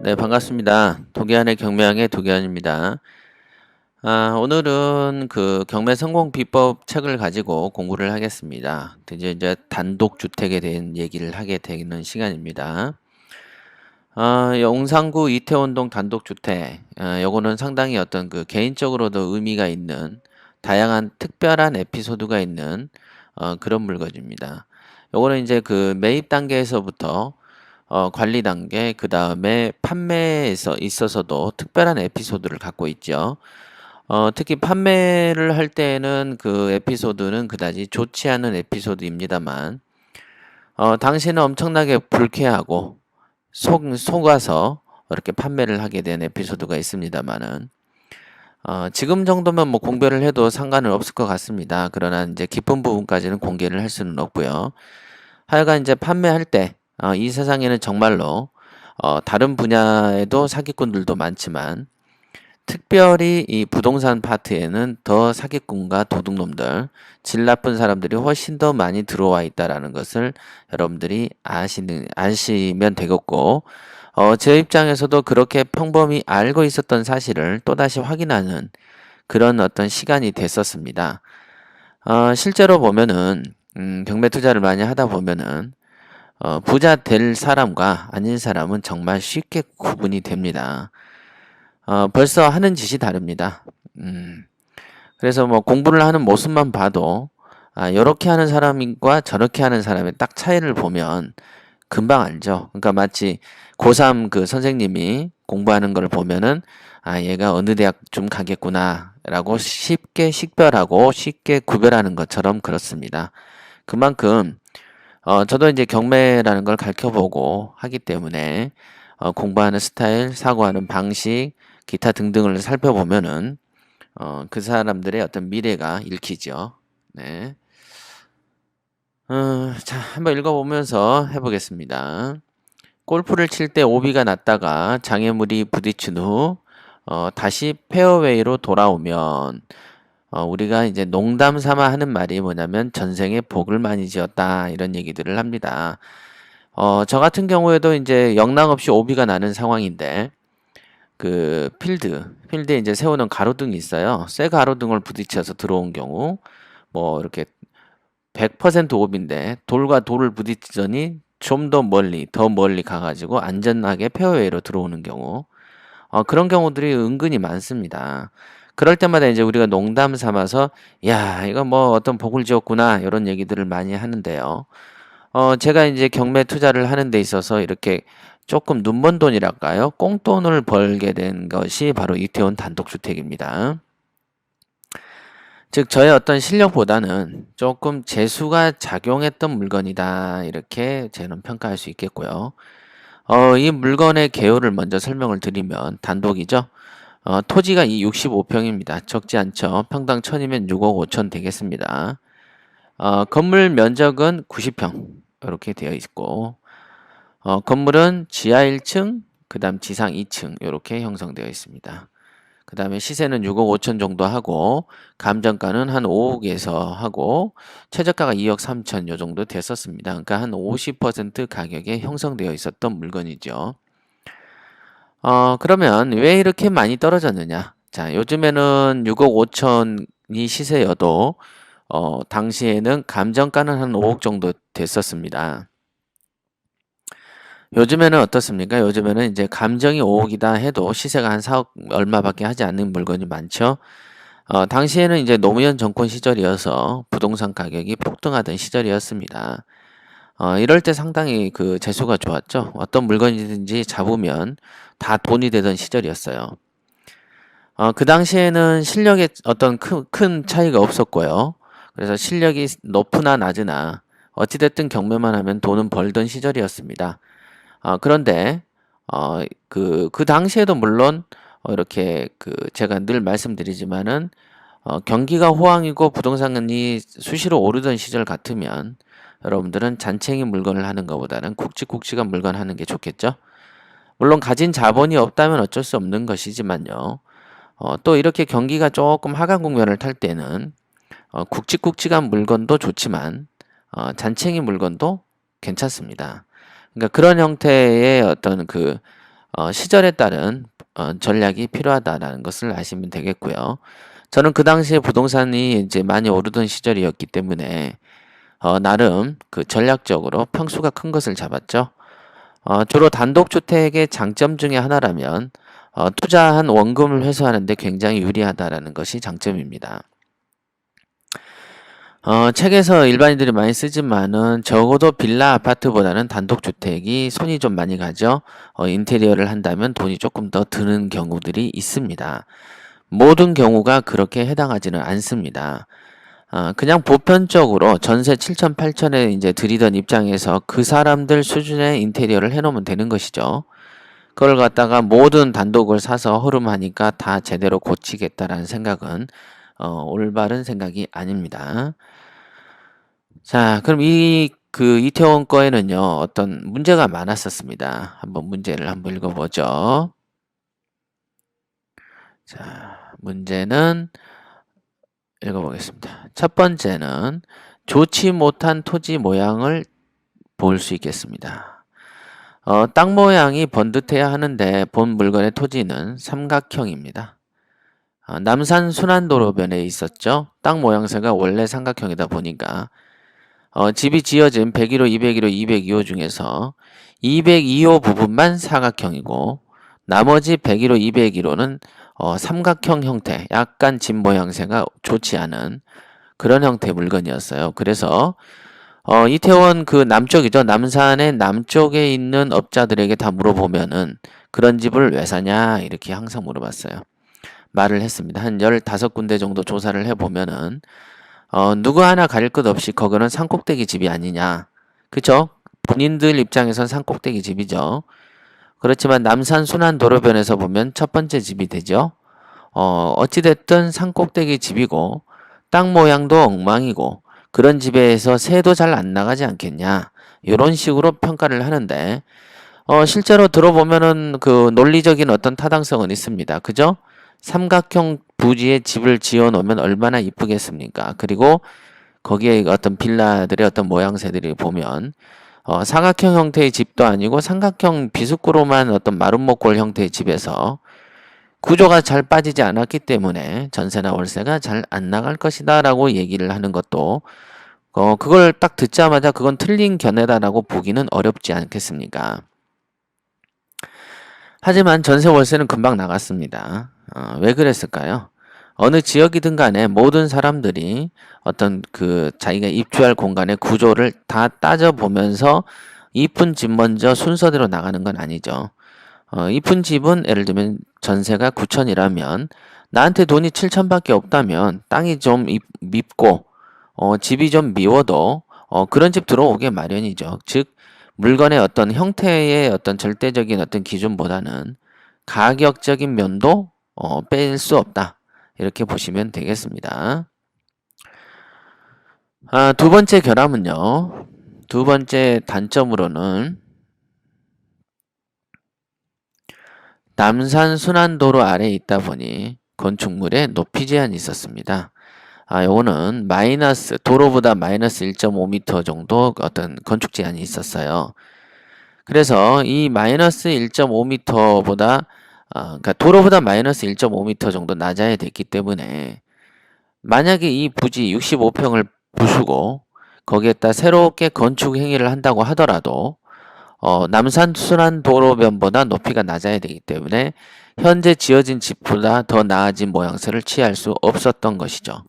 네, 반갑습니다. 도기환의 경매왕의 도기환입니다. 오늘은 그 경매 성공 비법 책을 가지고 공부를 하겠습니다. 드디어 이제 단독주택에 대한 얘기를 하게 되는 시간입니다. 용산구 이태원동 단독주택. 요거는 상당히 어떤 그 개인적으로도 의미가 있는 다양한 특별한 에피소드가 있는 그런 물건입니다. 요거는 이제 그 매입 단계에서부터 관리 단계, 그 다음에 판매에서 있어서도 특별한 에피소드를 갖고 있죠. 특히 판매를 할 때는 그 에피소드는 그다지 좋지 않은 에피소드입니다만, 당시에는 엄청나게 불쾌하고 속아서 이렇게 판매를 하게 된 에피소드가 있습니다만은, 지금 정도면 뭐 공개를 해도 상관은 없을 것 같습니다. 그러나 이제 깊은 부분까지는 공개를 할 수는 없고요. 하여간 이제 판매할 때, 이 세상에는 정말로 다른 분야에도 사기꾼들도 많지만 특별히 이 부동산 파트에는 더 사기꾼과 도둑놈들, 질 나쁜 사람들이 훨씬 더 많이 들어와 있다라는 것을 여러분들이 아시면 되겠고, 제 입장에서도 그렇게 평범히 알고 있었던 사실을 또다시 확인하는 그런 어떤 시간이 됐었습니다. 실제로 보면은, 경매 투자를 많이 하다 보면은, 부자 될 사람과 아닌 사람은 정말 쉽게 구분이 됩니다. 벌써 하는 짓이 다릅니다. 그래서 뭐 공부를 하는 모습만 봐도, 요렇게 하는 사람과 저렇게 하는 사람의 딱 차이를 보면 금방 알죠. 그러니까 마치 고3 그 선생님이 공부하는 걸 보면은, 얘가 어느 대학 좀 가겠구나, 라고 쉽게 식별하고 쉽게 구별하는 것처럼 그렇습니다. 그만큼, 저도 이제 경매라는 걸 가르쳐보고 하기 때문에, 공부하는 스타일, 사고하는 방식, 기타 등등을 살펴보면은, 그 사람들의 어떤 미래가 읽히죠. 네. 자, 한번 읽어보면서 해보겠습니다. 골프를 칠 때 오비가 났다가 장애물이 부딪힌 후, 다시 페어웨이로 돌아오면, 우리가 이제 농담 삼아 하는 말이 뭐냐면 전생에 복을 많이 지었다 이런 얘기들을 합니다. 저 같은 경우에도 이제 영락 없이 오비가 나는 상황인데 그 필드에 이제 세우는 가로등이 있어요. 쇠 가로등을 부딪혀서 들어온 경우 뭐 이렇게 100% 오비인데 돌과 돌을 부딪히더니 좀 더 멀리 가가지고 안전하게 페어웨이로 들어오는 경우 그런 경우들이 은근히 많습니다. 그럴 때마다 이제 우리가 농담 삼아서 야, 이거 뭐 어떤 복을 지었구나 이런 얘기들을 많이 하는데요. 제가 이제 경매 투자를 하는 데 있어서 이렇게 조금 눈먼 돈이랄까요? 꽁돈을 벌게 된 것이 바로 이태원 단독주택입니다. 즉, 저의 어떤 실력보다는 조금 재수가 작용했던 물건이다. 이렇게 저는 평가할 수 있겠고요. 이 물건의 개요를 먼저 설명을 드리면 단독이죠. 토지가 이 65평입니다. 적지 않죠. 평당 1000이면 6억 5천 되겠습니다. 건물 면적은 90평 이렇게 되어 있고 건물은 지하 1층, 그 다음 지상 2층 이렇게 형성되어 있습니다. 그 다음에 시세는 6억 5천 정도 하고 감정가는 한 5억에서 하고 최저가가 2억 3천 요 정도 됐었습니다. 그러니까 한 50% 가격에 형성되어 있었던 물건이죠. 그러면 왜 이렇게 많이 떨어졌느냐? 자, 요즘에는 6억 5천이 시세여도 당시에는 감정가는 한 5억 정도 됐었습니다. 요즘에는 어떻습니까? 요즘에는 이제 감정이 5억이다 해도 시세가 한 4억 얼마밖에 하지 않는 물건이 많죠. 당시에는 이제 노무현 정권 시절이어서 부동산 가격이 폭등하던 시절이었습니다. 이럴 때 상당히 그 재수가 좋았죠. 어떤 물건이든지 잡으면 다 돈이 되던 시절이었어요. 그 당시에는 실력에 어떤 큰 차이가 없었고요. 그래서 실력이 높으나 낮으나 어찌됐든 경매만 하면 돈은 벌던 시절이었습니다. 그런데 그 당시에도 물론 이렇게 그 제가 늘 말씀드리지만은 경기가 호황이고 부동산이 수시로 오르던 시절 같으면 여러분들은 잔챙이 물건을 하는 것보다는 굵직굵직한 물건 하는 게 좋겠죠. 물론 가진 자본이 없다면 어쩔 수 없는 것이지만요. 또 이렇게 경기가 조금 하강 국면을 탈 때는 굵직굵직한 물건도 좋지만 잔챙이 물건도 괜찮습니다. 그러니까 그런 형태의 어떤 그 시절에 따른 전략이 필요하다라는 것을 아시면 되겠고요. 저는 그 당시에 부동산이 이제 많이 오르던 시절이었기 때문에 나름 그 전략적으로 평수가 큰 것을 잡았죠. 주로 단독주택의 장점 중에 하나라면 투자한 원금을 회수하는 데 굉장히 유리하다라는 것이 장점입니다. 책에서 일반인들이 많이 쓰지만은 적어도 빌라 아파트보다는 단독주택이 손이 좀 많이 가죠. 인테리어를 한다면 돈이 조금 더 드는 경우들이 있습니다. 모든 경우가 그렇게 해당하지는 않습니다. 그냥 보편적으로 전세 7천, 8천에 이제 들이던 입장에서 그 사람들 수준의 인테리어를 해놓으면 되는 것이죠. 그걸 갖다가 모든 단독을 사서 허름하니까 다 제대로 고치겠다라는 생각은 올바른 생각이 아닙니다. 자, 그럼 이태원 거에는요, 어떤 문제가 많았었습니다. 문제를 한번 읽어보죠. 자, 문제는 읽어보겠습니다. 첫 번째는 좋지 못한 토지 모양을 볼 수 있겠습니다. 땅 모양이 번듯해야 하는데 본 물건의 토지는 삼각형입니다. 남산 순환도로변에 있었죠. 땅 모양새가 원래 삼각형이다 보니까 집이 지어진 101호, 201호, 202호 중에서 202호 부분만 사각형이고 나머지 101호, 201호는 삼각형 형태, 약간 집 모양새가 좋지 않은 그런 형태의 물건이었어요. 그래서 이태원 그 남쪽이죠. 남산의 남쪽에 있는 업자들에게 다 물어보면은 그런 집을 왜 사냐 이렇게 항상 물어봤어요. 말을 했습니다. 한 15군데 정도 조사를 해보면은 누구 하나 가릴 것 없이 거기는 산꼭대기 집이 아니냐. 그쵸? 본인들 입장에선 산꼭대기 집이죠. 그렇지만 남산 순환도로변에서 보면 첫 번째 집이 되죠. 어찌됐든 산꼭대기 집이고 땅 모양도 엉망이고 그런 집에서 새도 잘 안 나가지 않겠냐. 이런 식으로 평가를 하는데 실제로 들어보면은 그 논리적인 어떤 타당성은 있습니다. 그죠? 삼각형 부지에 집을 지어 놓으면 얼마나 이쁘겠습니까? 그리고 거기에 어떤 빌라들의 어떤 모양새들이 보면 사각형 형태의 집도 아니고 삼각형 비스꾸로만 어떤 마름모꼴 형태의 집에서 구조가 잘 빠지지 않았기 때문에 전세나 월세가 잘 안 나갈 것이다 라고 얘기를 하는 것도 그걸 딱 듣자마자 그건 틀린 견해다라고 보기는 어렵지 않겠습니까? 하지만 전세 월세는 금방 나갔습니다. 왜 그랬을까요? 어느 지역이든 간에 모든 사람들이 어떤 그 자기가 입주할 공간의 구조를 다 따져보면서 이쁜 집 먼저 순서대로 나가는 건 아니죠. 이쁜 집은 예를 들면 전세가 9천이라면 나한테 돈이 7천밖에 없다면 땅이 좀 밉고 집이 좀 미워도 그런 집 들어오게 마련이죠. 즉 물건의 어떤 형태의 어떤 절대적인 어떤 기준보다는 가격적인 면도 뺄 수 없다. 이렇게 보시면 되겠습니다. 두 번째 결함은요. 두 번째 단점으로는 남산 순환도로 아래에 있다 보니 건축물에 높이 제한이 있었습니다. 요거는 도로보다 마이너스 1.5m 정도 어떤 건축 제한이 있었어요. 그래서 이 마이너스 1.5m보다 그러니까 도로보다 마이너스 1.5m 정도 낮아야 됐기 때문에 만약에 이 부지 65평을 부수고 거기에다 새롭게 건축 행위를 한다고 하더라도 남산 순환도로변보다 높이가 낮아야 되기 때문에 현재 지어진 집보다 더 나아진 모양새를 취할 수 없었던 것이죠.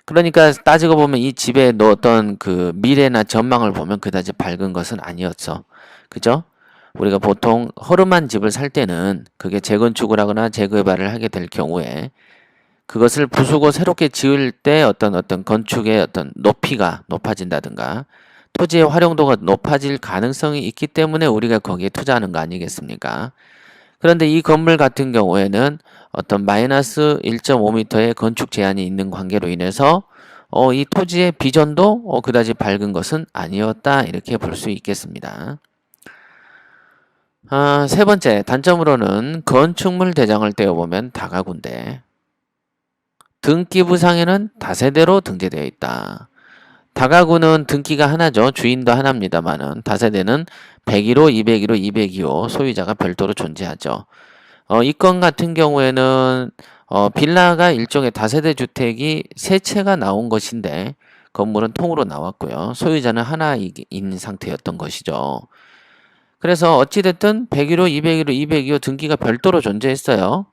그러니까 따지고 보면 이 집에 넣었던 그 미래나 전망을 보면 그다지 밝은 것은 아니었어. 그죠? 우리가 보통 허름한 집을 살 때는 그게 재건축을 하거나 재개발을 하게 될 경우에 그것을 부수고 새롭게 지을 때 어떤 건축의 어떤 높이가 높아진다든가 토지의 활용도가 높아질 가능성이 있기 때문에 우리가 거기에 투자하는 거 아니겠습니까? 그런데 이 건물 같은 경우에는 어떤 마이너스 1.5m의 건축 제한이 있는 관계로 인해서 이 토지의 비전도 그다지 밝은 것은 아니었다 이렇게 볼 수 있겠습니다. 세 번째 단점으로는 건축물 대장을 떼어보면 다가구인데 등기부상에는 다세대로 등재되어 있다. 다가구는 등기가 하나죠. 주인도 하나입니다만은 다세대는 101호, 201호, 202호 소유자가 별도로 존재하죠. 이 건 같은 경우에는 빌라가 일종의 다세대 주택이 세 채가 나온 것인데 건물은 통으로 나왔고요. 소유자는 하나인 상태였던 것이죠. 그래서 어찌됐든 101호, 201호, 202호 등기가 별도로 존재했어요.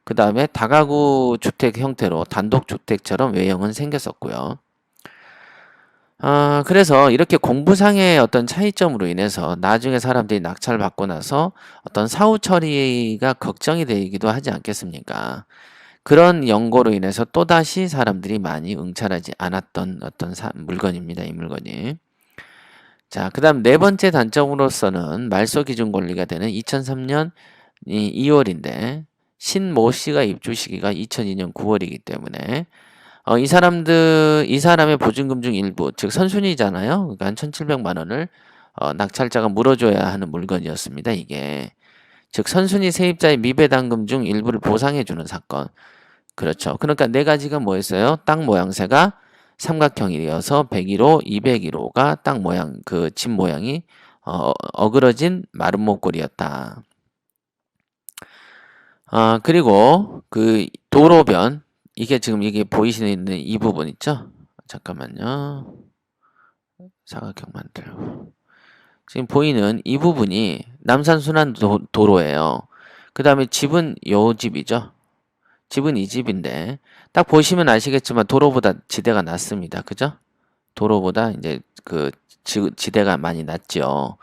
그 다음에 다가구 주택 형태로 단독주택처럼 외형은 생겼었고요. 그래서 이렇게 공부상의 어떤 차이점으로 인해서 나중에 사람들이 낙찰 받고 나서 어떤 사후 처리가 걱정이 되기도 하지 않겠습니까? 그런 연고로 인해서 또다시 사람들이 많이 응찰하지 않았던 어떤 물건입니다. 이 물건이. 자, 그 다음 네 번째 단점으로서는 말소 기준 권리가 되는 2003년 2월인데 신모 씨가 입주 시기가 2002년 9월이기 때문에 이 사람의 보증금 중 일부, 즉 선순위잖아요. 그러니까 한 1,700만 원을 낙찰자가 물어줘야 하는 물건이었습니다. 이게. 즉 선순위 세입자의 미배당금 중 일부를 보상해주는 사건. 그렇죠. 그러니까 네 가지가 뭐였어요? 땅 모양새가 삼각형이어서 101호, 201호가 땅 모양, 그 집 모양이 어그러진 마른 목골이었다. 그리고 그 도로변, 이게 지금 이게 보이시는 이 부분 있죠? 잠깐만요. 사각형 만들고. 지금 보이는 이 부분이 남산순환 도로예요. 그 다음에 집은 요 집이죠. 집은 이 집인데 딱 보시면 아시겠지만 도로보다 지대가 낮습니다. 그죠? 도로보다 이제 그 지대가 많이 낮죠.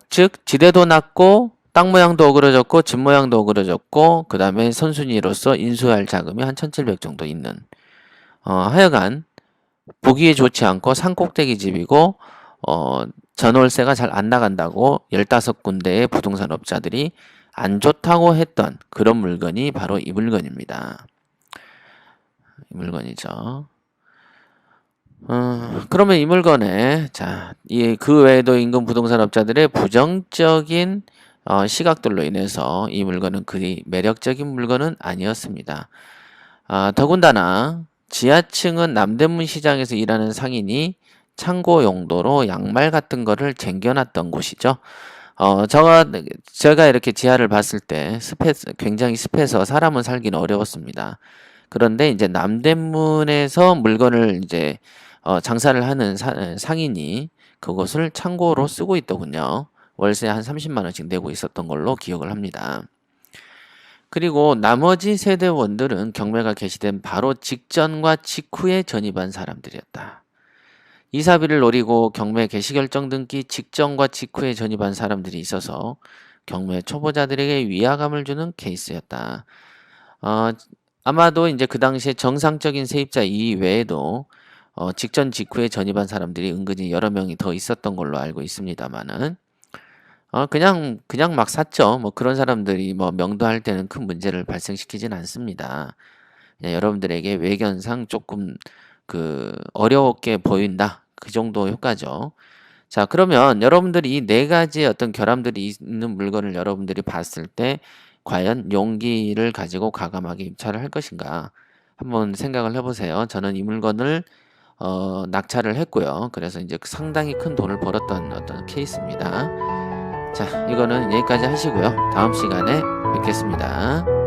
즉 지대도 낮고 땅 모양도 어그러졌고 집 모양도 어그러졌고 그 다음에 선순위로서 인수할 자금이 한 1,700 정도 있는 하여간 보기에 좋지 않고 산꼭대기 집이고 전월세가 잘 안 나간다고 15군데의 부동산 업자들이 안 좋다고 했던 그런 물건이 바로 이 물건입니다. 이 물건이죠. 그러면 이 물건에 그 외에도 인근 부동산 업자들의 부정적인 시각들로 인해서 이 물건은 그리 매력적인 물건은 아니었습니다. 더군다나 지하층은 남대문 시장에서 일하는 상인이 창고 용도로 양말 같은 거를 쟁겨놨던 곳이죠. 제가 이렇게 지하를 봤을 때 굉장히 습해서 사람은 살기는 어려웠습니다. 그런데 이제 남대문에서 물건을 이제 장사를 하는 상인이 그것을 창고로 쓰고 있더군요. 월세 한 30만 원씩 내고 있었던 걸로 기억을 합니다. 그리고 나머지 세대원들은 경매가 개시된 바로 직전과 직후에 전입한 사람들이었다. 이사비를 노리고 경매 개시 결정 등기 직전과 직후에 전입한 사람들이 있어서 경매 초보자들에게 위화감을 주는 케이스였다. 아마도 이제 그 당시에 정상적인 세입자 이외에도 직전 직후에 전입한 사람들이 은근히 여러 명이 더 있었던 걸로 알고 있습니다만은 그냥 막 샀죠. 뭐 그런 사람들이 뭐 명도할 때는 큰 문제를 발생시키진 않습니다. 여러분들에게 외견상 조금 어렵게 보인다. 그 정도 효과죠. 자, 그러면 여러분들이 이 네 가지의 어떤 결함들이 있는 물건을 여러분들이 봤을 때 과연 용기를 가지고 과감하게 입찰을 할 것인가? 한번 생각을 해보세요. 저는 이 물건을 낙찰을 했고요. 그래서 이제 상당히 큰 돈을 벌었던 어떤 케이스입니다. 자, 이거는 여기까지 하시고요. 다음 시간에 뵙겠습니다.